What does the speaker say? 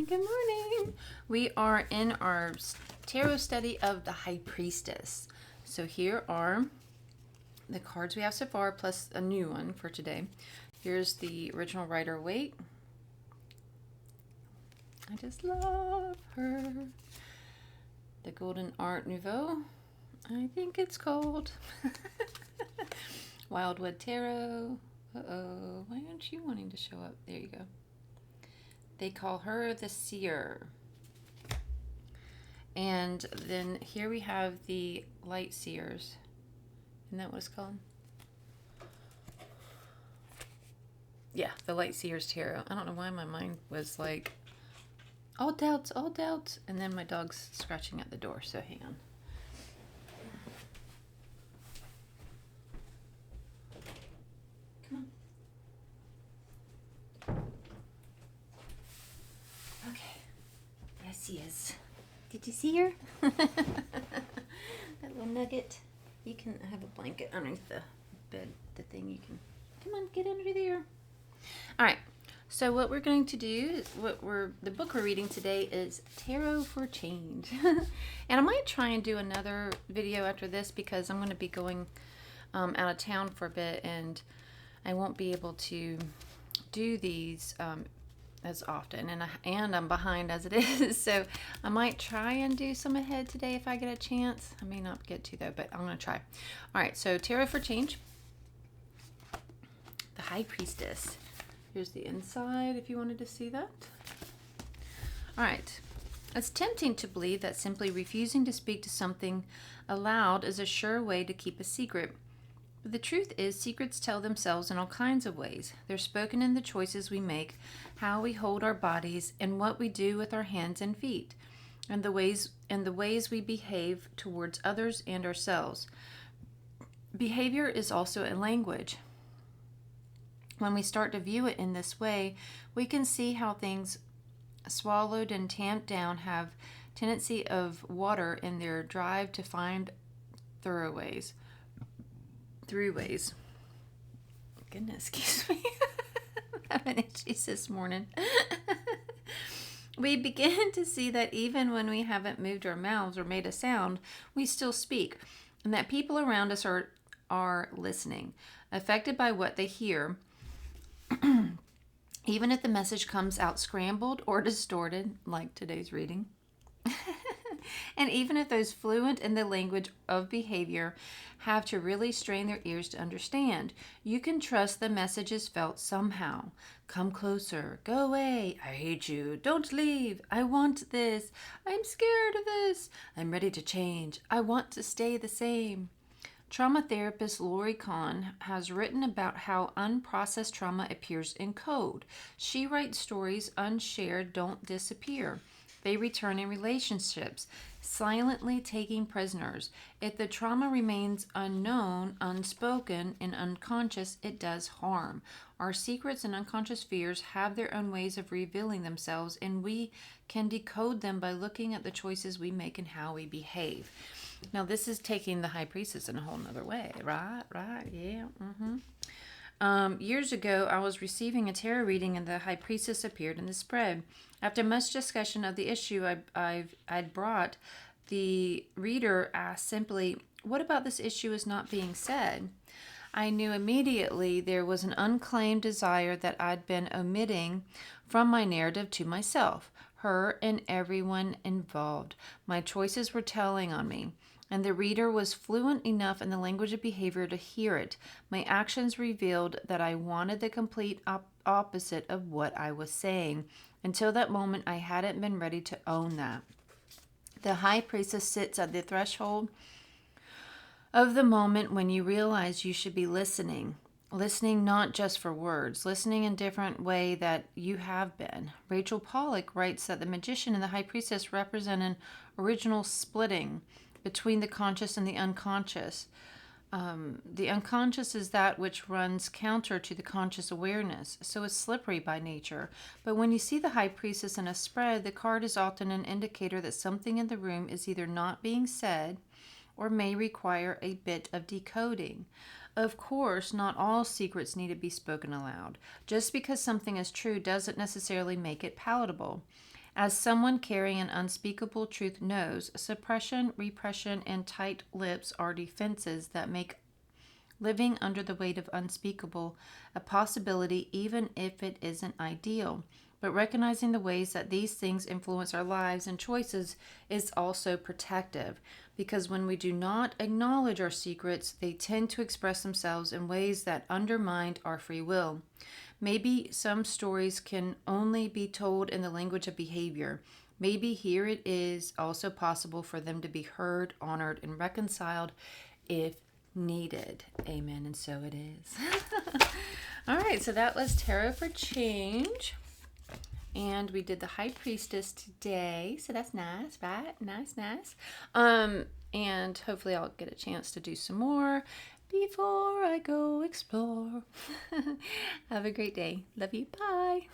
Good morning. We are in our tarot study of the High Priestess. So here are the cards we have so far, plus a new one for today. Here's the original Rider-Waite. I just love her. The Golden Art Nouveau, I think it's called. Wildwood Tarot. Uh-oh, why aren't you wanting to show up? There you go. They call her the Seer. And then here we have the Light Seers. Isn't that what it's called? Yeah, the Light Seers Tarot. I don't know why my mind was like, all doubts, all doubts. And then my dog's scratching at the door, so hang on. Come on. Okay. Yes, she is. Did you see her? That little nugget. You can have a blanket underneath the bed, the thing you can. Come on, get under there. All right. So what we're going to do, the book we're reading today is Tarot for Change. And I might try and do another video after this because I'm going to be going out of town for a bit and I won't be able to do these as often, and I'm behind as it is, so I might try and do some ahead today if I get a chance. I may not get to though, but I'm gonna try. All right, so Tarot for Change, the High Priestess. Here's the inside if you wanted to see that. All right, it's tempting to believe that simply refusing to speak to something aloud is a sure way to keep a secret. But the truth is, secrets tell themselves in all kinds of ways. They're spoken in the choices we make, how we hold our bodies, and what we do with our hands and feet, and the ways we behave towards others and ourselves. Behavior is also a language. When we start to view it in this way, we can see how things swallowed and tamped down have tendency of water in their drive to find throughways. Goodness, excuse me. I'm having itchies this morning. We begin to see that even when we haven't moved our mouths or made a sound, we still speak, and that people around us are listening, affected by what they hear, even if the message comes out scrambled or distorted, like today's reading. And even if those fluent in the language of behavior have to really strain their ears to understand, you can trust the message is felt somehow. Come closer. Go away. I hate you. Don't leave. I want this. I'm scared of this. I'm ready to change. I want to stay the same. Trauma therapist Lori Kahn has written about how unprocessed trauma appears in code. She writes stories unshared don't disappear. They return in relationships, silently taking prisoners. If the trauma remains unknown, unspoken, and unconscious, it does harm. Our secrets and unconscious fears have their own ways of revealing themselves, and we can decode them by looking at the choices we make and how we behave. Now, this is taking the High Priestess in a whole nother way, right? Yeah. Years ago, I was receiving a tarot reading and the High Priestess appeared in the spread. After much discussion of the issue I'd brought, the reader asked simply, "What about this issue is not being said?" I knew immediately there was an unclaimed desire that I'd been omitting from my narrative to myself, her, and everyone involved. My choices were telling on me, and the reader was fluent enough in the language of behavior to hear it. My actions revealed that I wanted the complete opposite of what I was saying. Until that moment, I hadn't been ready to own that. The High Priestess sits at the threshold of the moment when you realize you should be listening. Listening not just for words, listening in a different way that you have been. Rachel Pollack writes that the magician and the High Priestess represent an original splitting between the conscious and the unconscious. The unconscious is that which runs counter to the conscious awareness, so it's slippery by nature. But when you see the High Priestess in a spread, the card is often an indicator that something in the room is either not being said or may require a bit of decoding. Of course, not all secrets need to be spoken aloud. Just because something is true doesn't necessarily make it palatable. As someone carrying an unspeakable truth knows, suppression, repression, and tight lips are defenses that make living under the weight of unspeakable a possibility, even if it isn't ideal. But recognizing the ways that these things influence our lives and choices is also protective, because when we do not acknowledge our secrets, they tend to express themselves in ways that undermine our free will. Maybe some stories can only be told in the language of behavior. Maybe here it is also possible for them to be heard, honored, and reconciled if needed. Amen. And so it is. All right. So that was Tarot for Change. And we did the High Priestess today. So that's nice, right? Nice, nice. And hopefully I'll get a chance to do some more before I go explore. Have a great day. Love you. Bye.